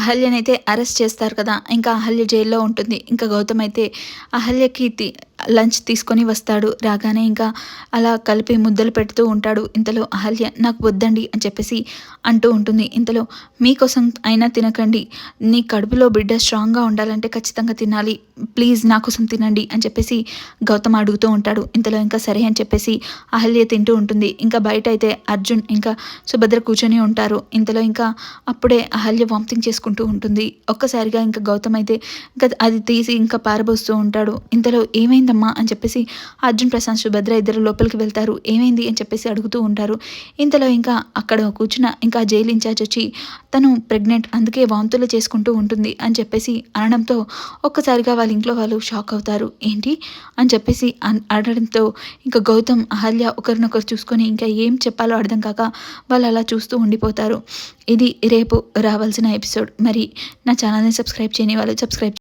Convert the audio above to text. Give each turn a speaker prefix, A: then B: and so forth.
A: అహల్యనైతే arrest చేస్తారు కదా! ఇంకా అహల్య జైల్‌లో ఉంటుంది. ఇంకా గౌతమ్ అయితే అహల్యకి లంచ్ తీసుకొని వస్తాడు. రాగానే ఇంకా అలా కలిపి ముద్దలు పెడుతూ ఉంటాడు. ఇంతలో అహల్య నాకు వద్దండి అని చెప్పేసి అంటూ ఉంటుంది. ఇంతలో మీకోసం అయినా తినకండి. నీ కడుపులో బిడ్డ స్ట్రాంగ్‌గా ఉండాలంటే ఖచ్చితంగా తినాలి. ప్లీజ్ నా కోసం తినండి అని చెప్పేసి గౌతమ్ అడుగుతూ ఉంటాడు. ఇంతలో ఇంకా సరే అని చెప్పేసి అహల్య తింటూ ఉంటుంది. ఇంకా బయట అయితే అర్జున్ ఇంకా సుభద్ర కూర్చొని ఉంటారు. ఇంతలో ఇంకా అప్పుడే అహల్య వామిటింగ్ చేసుకుంటూ ఉంటుంది. ఒక్కసారిగా ఇంకా గౌతమ్ అయితే ఇంకా అది తీసి ఇంకా పారబోస్తూ ఉంటాడు. ఇంతలో ఏమైందమ్మా అని చెప్పేసి అర్జున్, ప్రశాంత్, సుభద్ర ఇద్దరు లోపలికి వెళ్తారు. ఏమైంది అని చెప్పేసి అడుగుతూ ఉంటారు. ఇంతలో ఇంకా అక్కడ కూర్చున్న ఇంకా జైలు ఇన్ఛార్జ్ వచ్చి తను ప్రెగ్నెంట్ అందుకే వాంతులు చేసుకుంటూ ఉంటుంది అని చెప్పేసి అనడంతో ఒక్కసారిగా వాళ్ళ ఇంట్లో వాళ్ళు షాక్ అవుతారు. ఏంటి అని చెప్పేసి అడడంతో ఇంకా గౌతమ్, అహల్య ఒకరినొకరు చూసుకొని ఇంకా ఏం చెప్పాలో అర్థం కాక వాళ్ళు అలా చూస్తూ ఉండిపోతారు. ఇది రేపు రావాల్సిన ఎపిసోడ్. మరి నా ఛానల్ని సబ్స్క్రైబ్ చేయని వాళ్ళు సబ్స్క్రైబ్